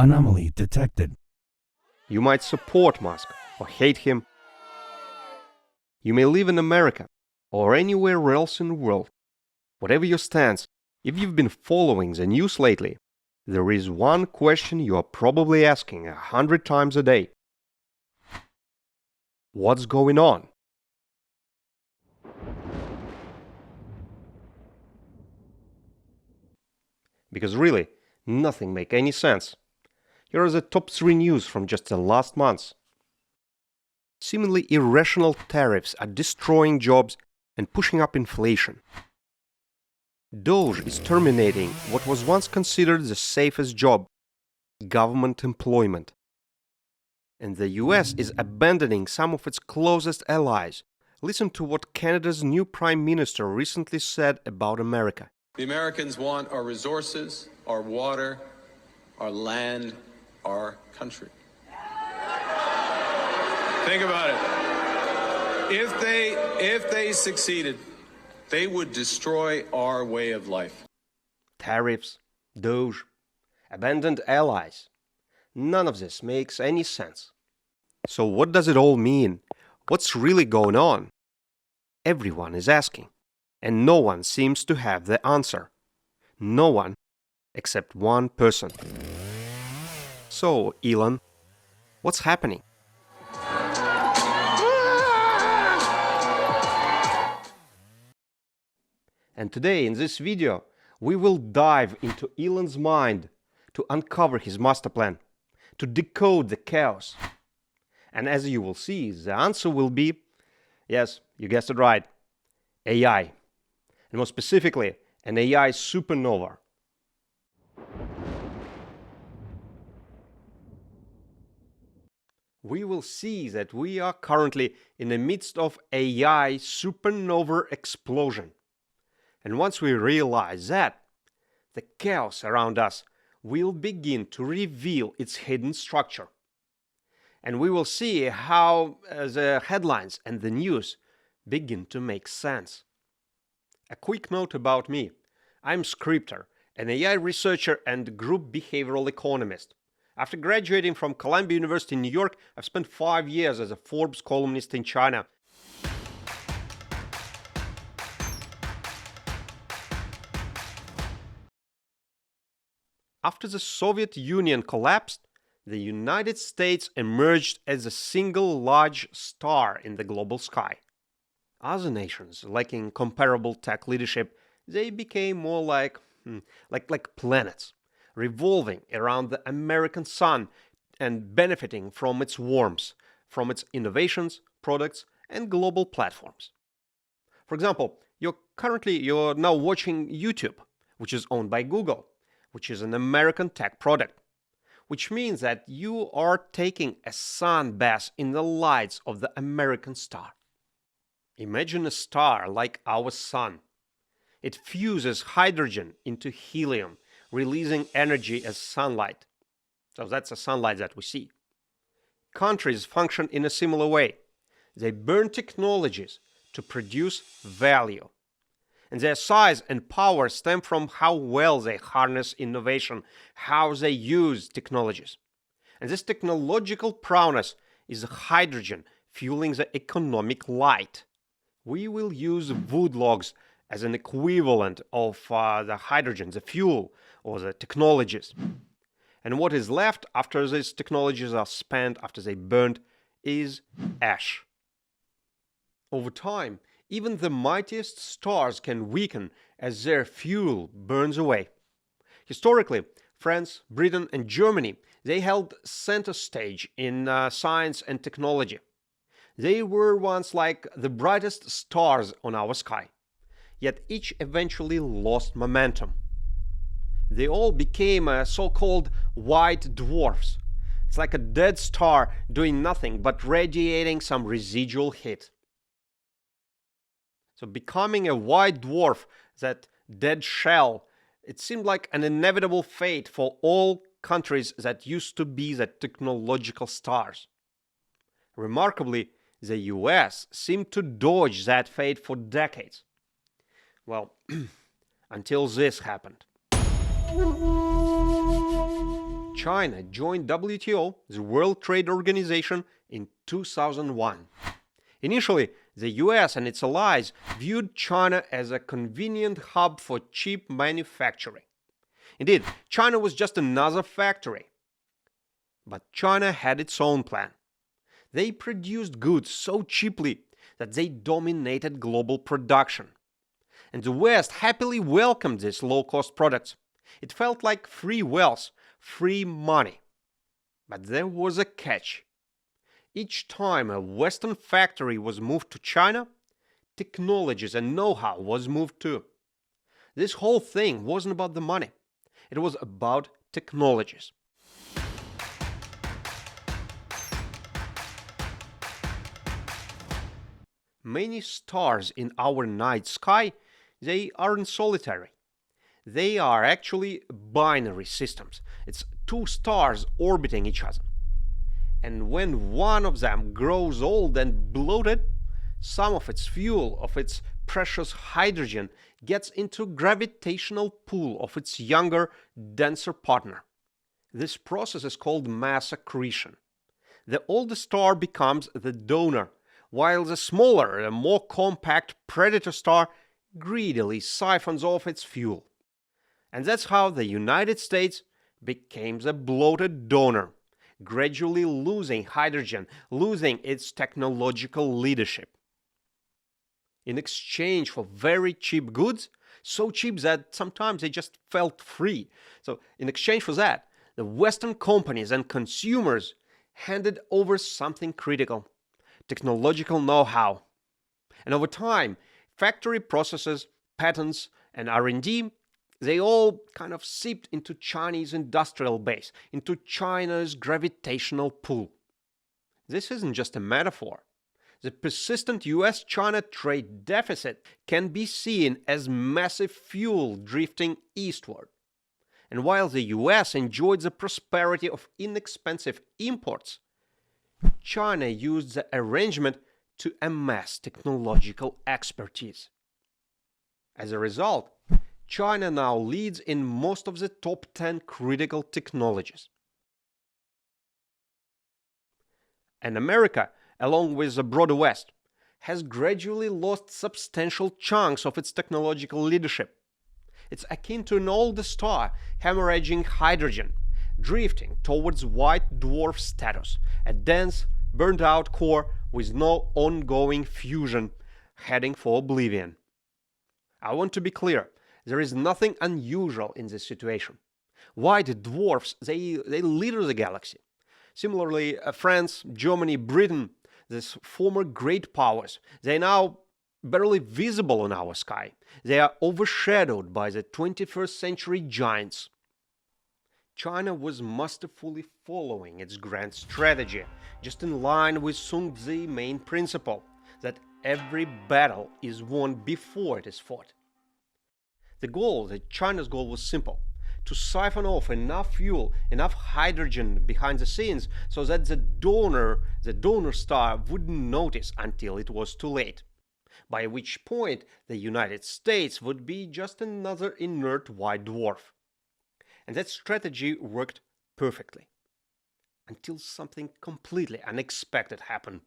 Anomaly detected. You might support Musk or hate him. You may live in America or anywhere else in the world. Whatever your stance, if you've been following the news lately, there is one question you are probably asking 100 times a day. What's going on? Because really, nothing makes any sense. Here are the top 3 news from just the last months. Seemingly irrational tariffs are destroying jobs and pushing up inflation. DOGE is terminating what was once considered the safest job, government employment. And the US is abandoning some of its closest allies. Listen to what Canada's new Prime Minister recently said about America. The Americans want our resources, our water, our land, our country. Think about it. If they succeeded, they would destroy our way of life. Tariffs, DOGE, abandoned allies. None of this makes any sense. So what does it all mean? What's really going on? Everyone is asking, and no one seems to have the answer. No one, except one person. So, Elon, what's happening? And today, in this video, we will dive into Elon's mind to uncover his master plan, to decode the chaos. And as you will see, the answer will be, yes, you guessed it right, AI. And more specifically, an AI supernova. We will see that we are currently in the midst of AI supernova explosion. And once we realize that, the chaos around us will begin to reveal its hidden structure. And we will see how the headlines and the news begin to make sense. A quick note about me. I'm a scripter, an AI researcher and group behavioral economist. After graduating from Columbia University in New York, I've spent 5 years as a Forbes columnist in China. After the Soviet Union collapsed, the United States emerged as a single large star in the global sky. Other nations, lacking comparable tech leadership, they became more like planets, revolving around the American sun and benefiting from its warmth, from its innovations, products, and global platforms. For example, you're now watching YouTube, which is owned by Google, which is an American tech product, which means that you are taking a sun bath in the lights of the American star. Imagine a star like our sun. It fuses hydrogen into helium, releasing energy as sunlight. So that's the sunlight that we see. Countries function in a similar way. They burn technologies to produce value. And their size and power stem from how well they harness innovation, how they use technologies. And this technological prowess is hydrogen fueling the economic light. We will use wood logs as an equivalent of the hydrogen, the fuel, or the technologies. And what is left after these technologies are spent, after they burned, is ash. Over time, even the mightiest stars can weaken as their fuel burns away. Historically, France, Britain, and Germany, they held center stage in science and technology. They were once like the brightest stars on our sky. Yet each eventually lost momentum. They all became so-called white dwarfs. It's like a dead star doing nothing but radiating some residual heat. So becoming a white dwarf, that dead shell, it seemed like an inevitable fate for all countries that used to be the technological stars. Remarkably, the US seemed to dodge that fate for decades. Well, until this happened. China joined WTO, the World Trade Organization, in 2001. Initially, the US and its allies viewed China as a convenient hub for cheap manufacturing. Indeed, China was just another factory. But China had its own plan. They produced goods so cheaply that they dominated global production. And the West happily welcomed these low-cost products. It felt like free wealth, free money. But there was a catch. Each time a Western factory was moved to China, technologies and know-how was moved too. This whole thing wasn't about the money. It was about technologies. Many stars in our night sky, they aren't solitary. They are actually binary systems. It's two stars orbiting each other. And when one of them grows old and bloated, some of its fuel, of its precious hydrogen, gets into gravitational pull of its younger, denser partner. This process is called mass accretion. The older star becomes the donor, while the smaller, the more compact predator star greedily siphons off its fuel. And that's how the United States became the bloated donor, gradually losing hydrogen, losing its technological leadership. In exchange for very cheap goods, so cheap that sometimes they just felt free. So in exchange for that, the Western companies and consumers handed over something critical: technological know-how. And over time, factory processes, patents, and R&D, they all kind of seeped into Chinese industrial base, into China's gravitational pull. This isn't just a metaphor. The persistent US-China trade deficit can be seen as massive fuel drifting eastward. And while the US enjoyed the prosperity of inexpensive imports, China used the arrangement to amass technological expertise. As a result, China now leads in most of the top 10 critical technologies. And America, along with the broader West, has gradually lost substantial chunks of its technological leadership. It's akin to an older star hemorrhaging hydrogen, drifting towards white dwarf status, a dense, burned-out core with no ongoing fusion, heading for oblivion. I want to be clear, there is nothing unusual in this situation. White dwarfs, they litter the galaxy. Similarly, France, Germany, Britain, these former great powers, they are now barely visible in our sky. They are overshadowed by the 21st century giants. China was masterfully following its grand strategy, just in line with Sun Tzu's main principle, that every battle is won before it is fought. China's goal was simple: to siphon off enough fuel, enough hydrogen behind the scenes so that the donor star wouldn't notice until it was too late, by which point the United States would be just another inert white dwarf. And that strategy worked perfectly, until something completely unexpected happened.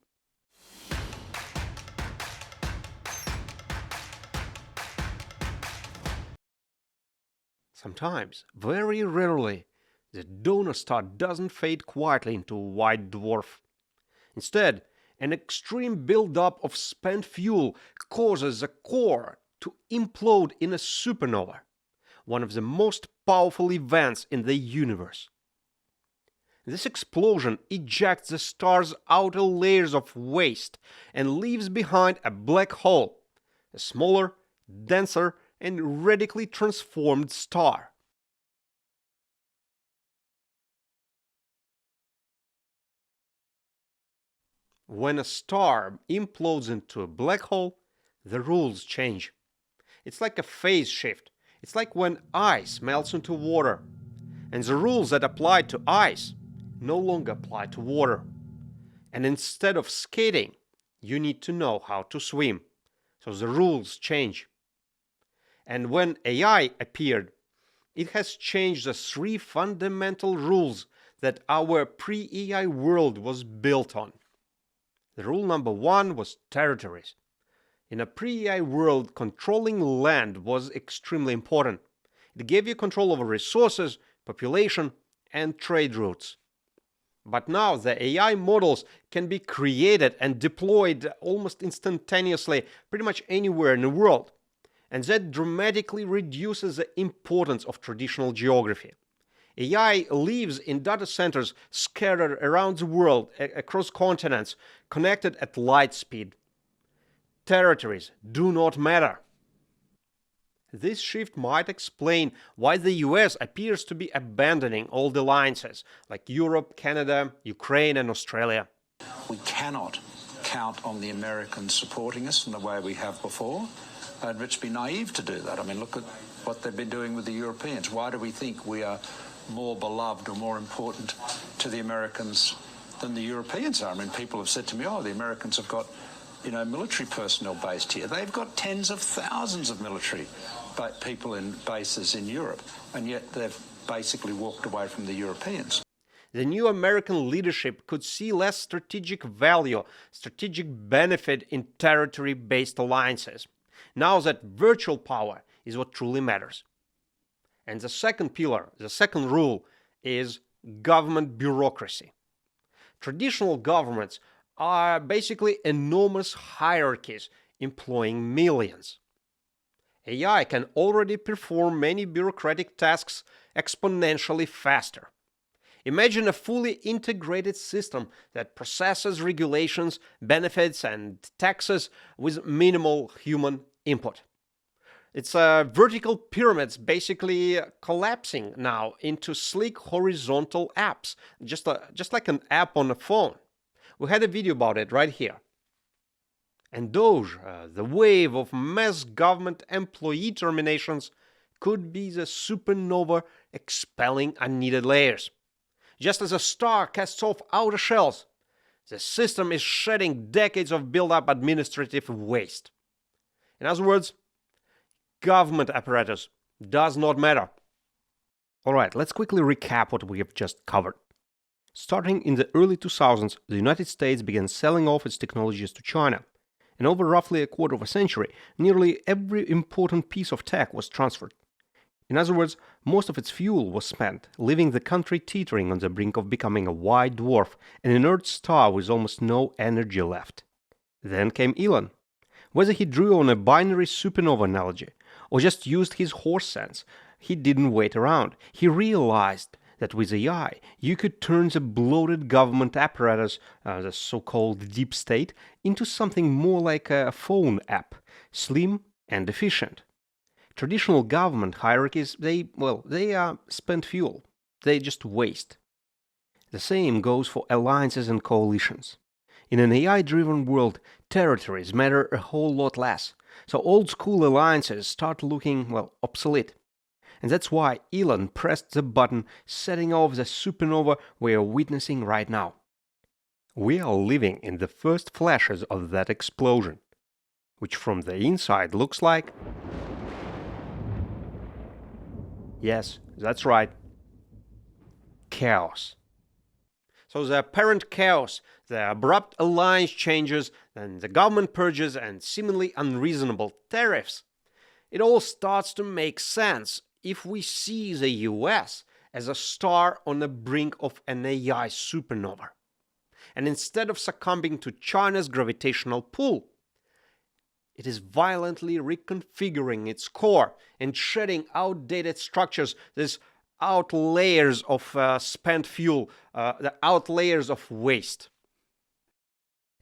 Sometimes, very rarely, the donor star doesn't fade quietly into a white dwarf. Instead, an extreme buildup of spent fuel causes the core to implode in a supernova, one of the most powerful events in the universe. This explosion ejects the star's outer layers of waste and leaves behind a black hole, a smaller, denser, and radically transformed star. When a star implodes into a black hole, the rules change. It's like a phase shift. It's like when ice melts into water, and the rules that apply to ice no longer apply to water. And instead of skating, you need to know how to swim. So the rules change. And when AI appeared, It has changed the three fundamental rules that our pre-AI world was built on. The rule number one was territories. In a pre-AI world, controlling land was extremely important. It gave you control over resources, population, and trade routes. But now the AI models can be created and deployed almost instantaneously pretty much anywhere in the world. And that dramatically reduces the importance of traditional geography. AI lives in data centers scattered around the world, across continents, connected at light speed. Territories do not matter. This shift might explain why the US appears to be abandoning old alliances like Europe, Canada, Ukraine, and Australia. We cannot count on the Americans supporting us in the way we have before. It'd just be naive to do that. I mean, look at what they've been doing with the Europeans. Why do we think we are more beloved or more important to the Americans than the Europeans are? I mean, people have said to me, oh, the Americans have got, military personnel based here. They've got tens of thousands of military people in bases in Europe, and yet they've basically walked away from the Europeans. The new American leadership could see less strategic value, strategic benefit in territory-based alliances. Now that virtual power is what truly matters. And the second pillar, the second rule, is government bureaucracy. Traditional governments are basically enormous hierarchies employing millions. AI can already perform many bureaucratic tasks exponentially faster. Imagine a fully integrated system that processes regulations, benefits, and taxes with minimal human input. It's vertical pyramids basically collapsing now into sleek horizontal apps, just like an app on a phone. We had a video about it right here. And DOGE, the wave of mass government employee terminations, could be the supernova expelling unneeded layers. Just as a star casts off outer shells, the system is shedding decades of built-up administrative waste. In other words, government apparatus does not matter. Alright, let's quickly recap what we have just covered. Starting in the early 2000s, the United States began selling off its technologies to China. And over roughly a quarter of a century, nearly every important piece of tech was transferred. In other words, most of its fuel was spent, leaving the country teetering on the brink of becoming a white dwarf, an inert star with almost no energy left. Then came Elon. Whether he drew on a binary supernova analogy, or just used his horse sense, he didn't wait around. He realized that with AI, you could turn the bloated government apparatus, the so-called deep state, into something more like a phone app, slim and efficient. Traditional government hierarchies, they are spent fuel. They just waste. The same goes for alliances and coalitions. In an AI-driven world, territories matter a whole lot less. So old-school alliances start looking, obsolete. And that's why Elon pressed the button, setting off the supernova we are witnessing right now. We are living in the first flashes of that explosion, which from the inside looks like... Yes, that's right. Chaos. So the apparent chaos, the abrupt alliance changes, then the government purges and seemingly unreasonable tariffs, it all starts to make sense if we see the US as a star on the brink of an AI supernova. And instead of succumbing to China's gravitational pull, it is violently reconfiguring its core and shedding outdated structures, these out layers of spent fuel, the out layers of waste.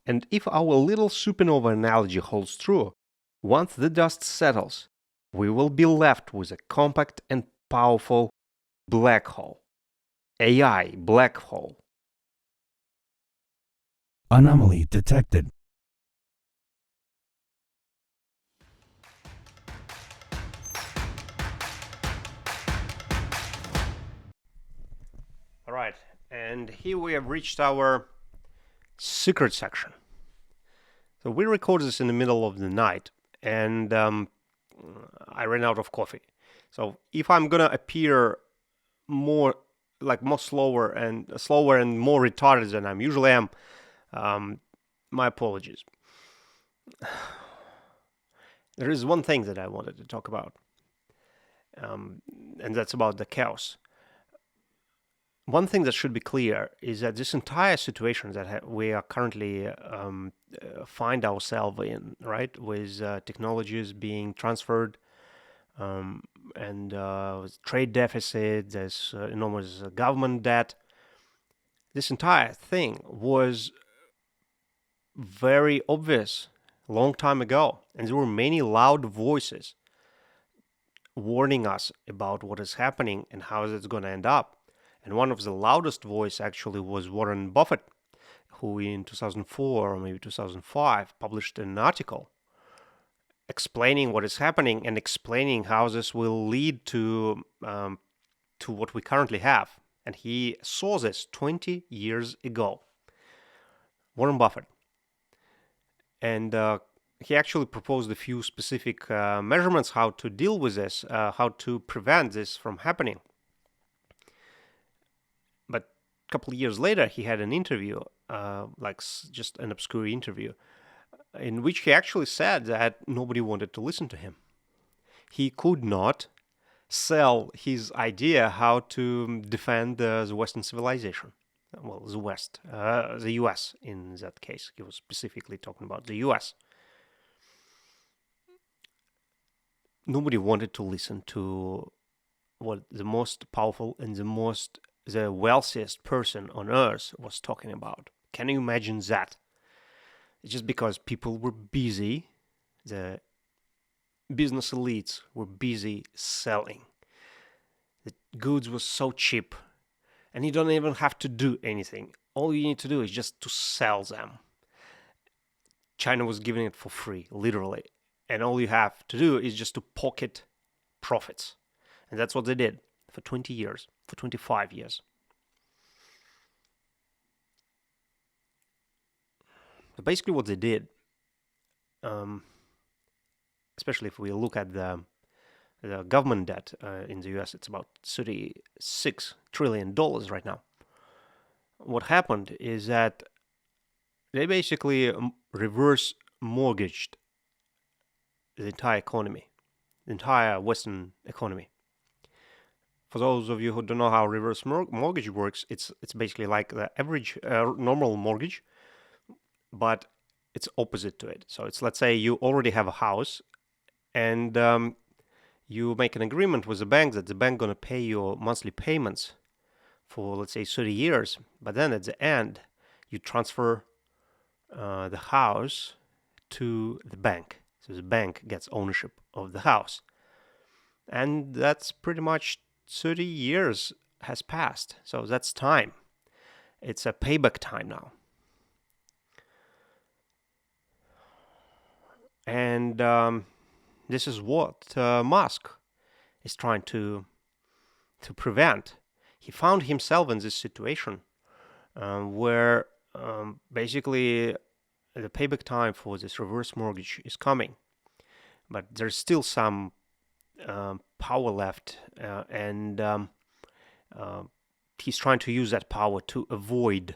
And if our little supernova analogy holds true, once the dust settles, we will be left with a compact and powerful black hole. AI black hole. Anomaly detected. Alright, and here we have reached our secret section. So we record this in the middle of the night, and I ran out of coffee. So if I'm gonna appear more slower and more retarded than I usually am, my apologies. There is one thing that I wanted to talk about, and that's about the chaos. One thing that should be clear is that this entire situation that we are currently find ourselves in, right, with technologies being transferred, and trade deficit, there's enormous government debt. This entire thing was very obvious a long time ago, and there were many loud voices warning us about what is happening and how it's going to end up. And one of the loudest voice actually was Warren Buffett, who in 2004 or maybe 2005 published an article explaining what is happening and explaining how this will lead to what we currently have. And he saw this 20 years ago. Warren Buffett. And he actually proposed a few specific measurements how to deal with this, how to prevent this from happening. But a couple of years later, he had an interview, just an obscure interview, in which he actually said that nobody wanted to listen to him. He could not sell his idea how to defend the Western civilization. Well, the West, the US in that case. He was specifically talking about the US. Nobody wanted to listen to what the most powerful and the wealthiest person on earth was talking about. Can you imagine that? Just because people were busy, the business elites were busy selling. The goods were so cheap, and you don't even have to do anything. All you need to do is just to sell them. China was giving it for free, literally. And all you have to do is just to pocket profits. And that's what they did for 20 years, for 25 years. So basically what they did, especially if we look at the government debt in the US, it's about $36 trillion right now. What happened is that they basically reverse mortgaged the entire economy, the entire Western economy. For those of you who don't know how reverse mortgage works, it's basically like the average normal mortgage, but it's opposite to it. So it's, let's say you already have a house, and you make an agreement with the bank that the bank going to pay your monthly payments for, let's say, 30 years. But then at the end, you transfer the house to the bank. So the bank gets ownership of the house. And that's pretty much 30 years has passed. So that's time. It's a payback time now. And this is what Musk is trying to prevent. He found himself in this situation where basically the payback time for this reverse mortgage is coming. But there's still some power left, and he's trying to use that power to avoid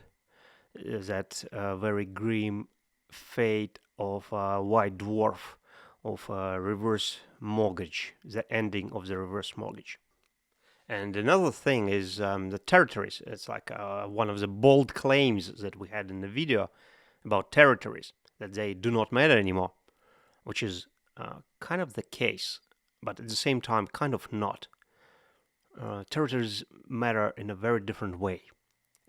that very grim fate of white dwarf, of reverse mortgage, the ending of the reverse mortgage. And another thing is the territories. It's like one of the bold claims that we had in the video about territories, that they do not matter anymore, which is kind of the case, but at the same time kind of not. Territories matter in a very different way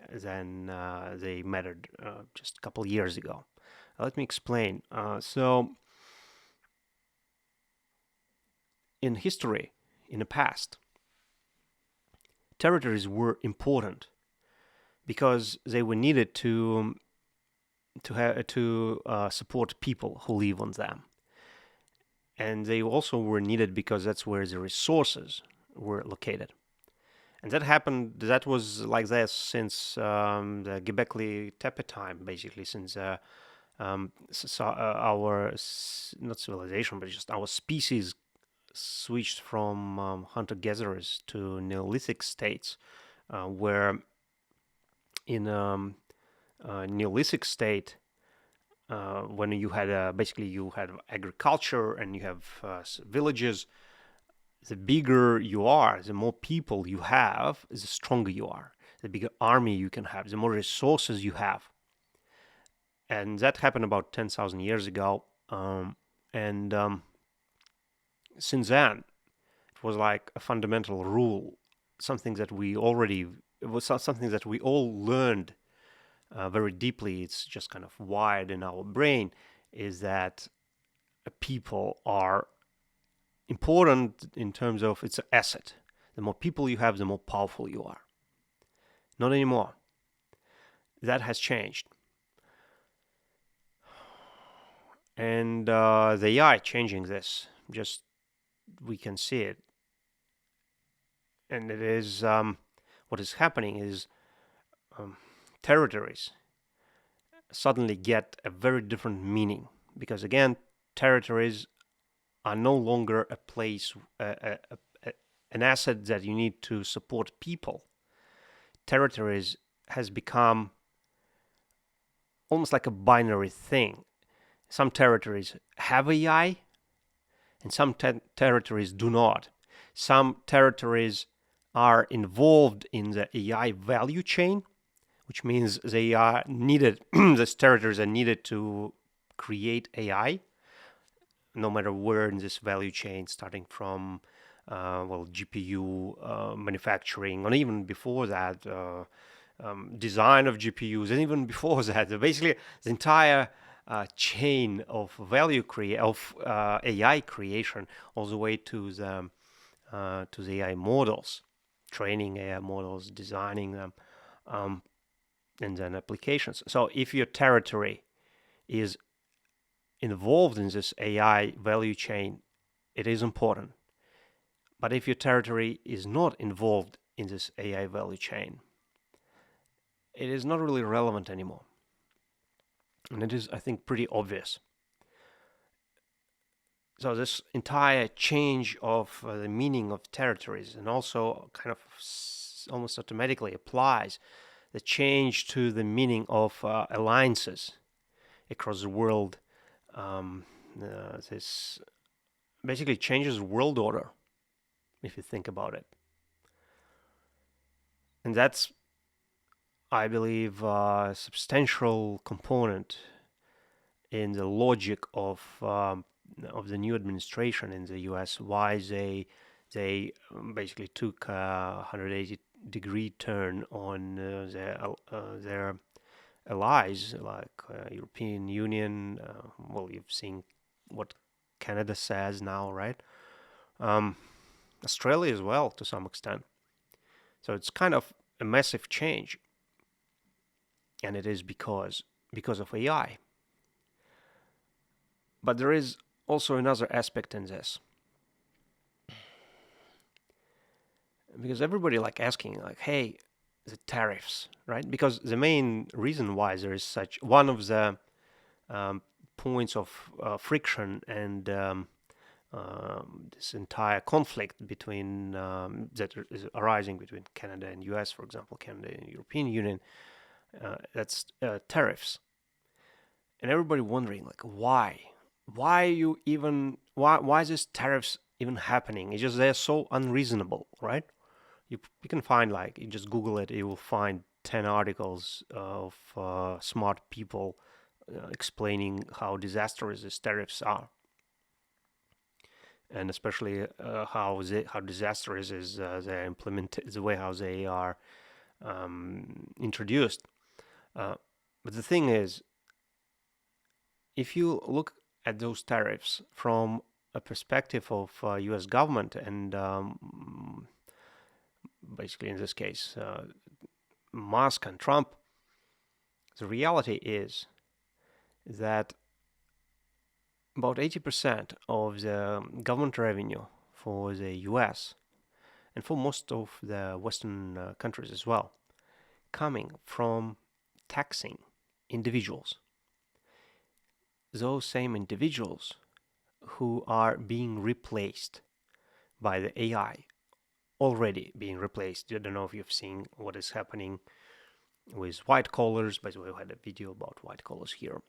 than they mattered just a couple years ago. Let me explain. So, in history, in the past, territories were important because they were needed to support people who live on them, and they also were needed because that's where the resources were located. And that was like this since the Göbekli Tepe time, basically, since our not civilization, but just our species switched from hunter-gatherers to Neolithic states, where in Neolithic state, when you had basically you had agriculture and you have villages, the bigger you are, the more people you have, the stronger you are. The bigger army you can have, the more resources you have. And that happened about 10,000 years ago. Since then, it was like a fundamental rule, something that we all learned very deeply. It's just kind of wired in our brain, is that people are important in terms of it's an asset. The more people you have, the more powerful you are. Not anymore. That has changed. And the AI changing this. Just we can see it. And it is what is happening is territories suddenly get a very different meaning, because again, territories are no longer a place, an asset that you need to support people. Territories has become almost like a binary thing. Some territories have AI, and some territories do not. Some territories are involved in the AI value chain, which means they are needed, these territories are needed to create AI, no matter where in this value chain, starting from GPU manufacturing, and even before that, design of GPUs, and even before that, basically the entire chain of value AI creation, all the way to the AI models, training AI models, designing them, and then applications. So if your territory is involved in this AI value chain, it is important. But if your territory is not involved in this AI value chain, it is not really relevant anymore. And it is, I think, pretty obvious. So this entire change of the meaning of territories, and also kind of almost automatically applies the change to the meaning of alliances across the world. This basically changes world order, if you think about it. And that's, I believe, a substantial component in the logic of the new administration in the U.S. Why they basically took a 180-degree turn on their allies, like European Union. You've seen what Canada says now, right? Australia as well, to some extent. So it's kind of a massive change, and it is because of AI. But there is also another aspect in this, because everybody asking hey, the tariffs, right? Because the main reason why there is such one of the points of friction and this entire conflict between that is arising between Canada and US, for example, Canada and European Union, that's tariffs. And everybody wondering why is this tariffs even happening? It's just they're so unreasonable, right? You can find you just Google it, you will find 10 articles of smart people explaining how disastrous these tariffs are, and especially how disastrous is the way how they are introduced. But the thing is, if you look at those tariffs from a perspective of U.S. government and basically in this case Musk and Trump, the reality is that about 80% of the government revenue for the US and for most of the Western countries as well, coming from taxing individuals. Those same individuals who are being replaced by the AI already being replaced. I don't know if you've seen what is happening with white collars. By the way, we had a video about white collars here.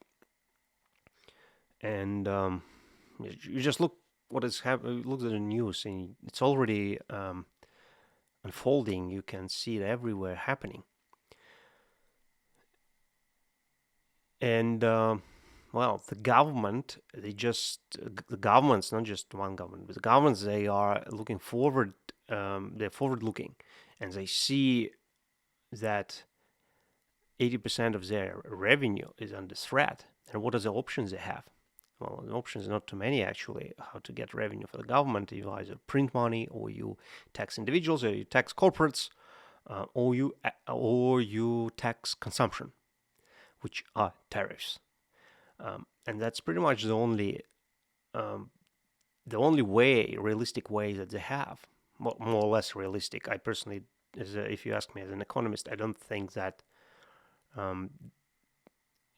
And you just look what is happening. Look at the news, and it's already unfolding. You can see it everywhere happening. And well, the government, the governments, not just one government, but the governments, they are looking forward, they're forward-looking, and they see that 80% of their revenue is under threat. And what are the options they have? Well, the options are not too many, actually, how to get revenue for the government. You either print money, or you tax individuals, or you tax corporates, or you tax consumption, which are tariffs. And that's pretty much the only way, realistic way that they have, more or less realistic. I personally, if you ask me as an economist, I don't think that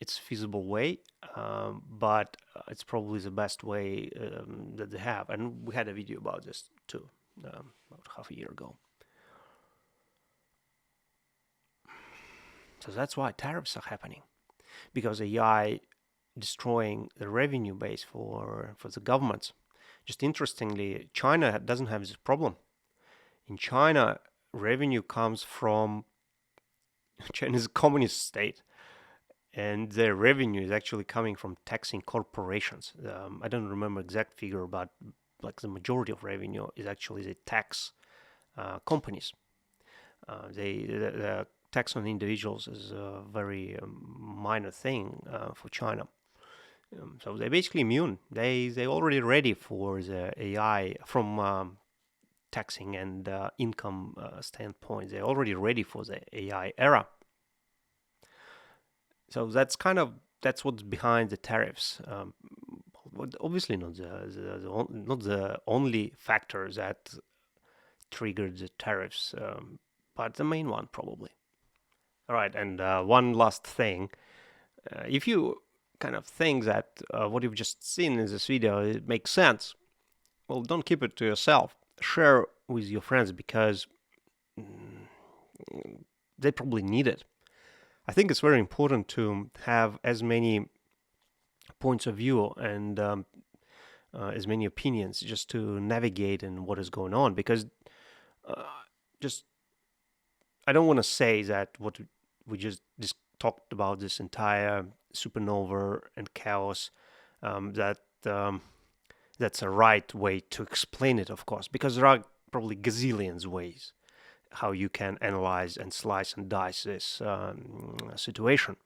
it's a feasible way, but it's probably the best way that they have. And we had a video about this too, about half a year ago. So that's why tariffs are happening, because AI destroying the revenue base for the governments. Just interestingly, China doesn't have this problem. In China, revenue comes from China's communist state, and their revenue is actually coming from taxing corporations. I don't remember exact figure, but like the majority of revenue is actually they tax companies. The tax on individuals is a very minor thing for China. So they're basically immune. They're already ready for the AI from taxing and income standpoint. They're already ready for the AI era. So that's what's behind the tariffs. Obviously not the only factor that triggered the tariffs, but the main one probably. All right, and one last thing. If you kind of think that what you've just seen in this video, it makes sense, well, don't keep it to yourself. Share with your friends, because they probably need it. I think it's very important to have as many points of view and as many opinions just to navigate in what is going on, because I don't want to say that what we just talked about, this entire supernova and chaos, that's a right way to explain it, of course, because there are probably gazillions ways how you can analyze and slice and dice this situation.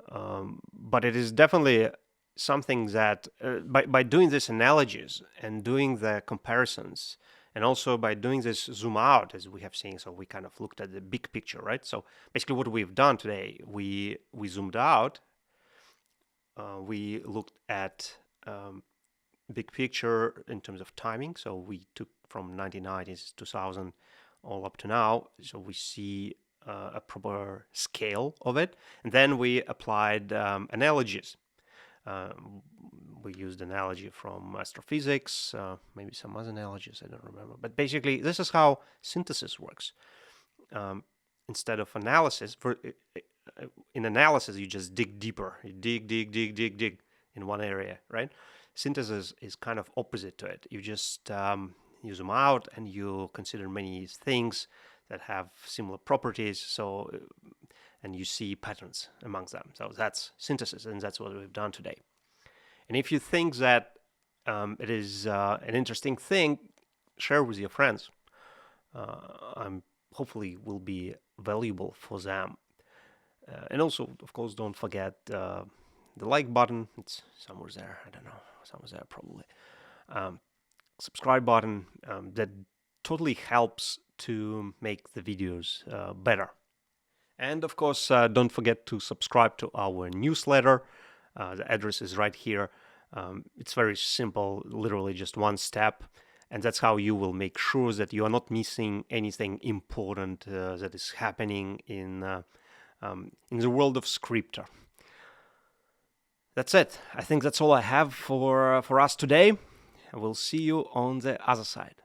But it is definitely something that by doing these analogies and doing the comparisons, and also by doing this zoom out, as we have seen, so we kind of looked at the big picture, right? So basically what we've done today, we zoomed out, we looked at big picture in terms of timing. So we took from 1990s, 2000, all up to now. So we see a proper scale of it. And then we applied analogies. We used analogy from astrophysics, maybe some other analogies, I don't remember. But basically, this is how synthesis works. Instead of analysis, in analysis, you just dig deeper. You dig in one area, right? Synthesis is kind of opposite to it. You just you zoom out and you consider many things that have similar properties. So, and you see patterns amongst them. So that's synthesis, and that's what we've done today. And if you think that it is an interesting thing, share with your friends. Hopefully will be valuable for them. And also, of course, don't forget the like button. It's somewhere there. I don't know. Somewhere there probably. Subscribe button. That totally helps to make the videos better. And of course, don't forget to subscribe to our newsletter. The address is right here. It's very simple, literally just one step. And that's how you will make sure that you are not missing anything important that is happening in the world of Scripter. That's it. I think that's all I have for us today. I will see you on the other side.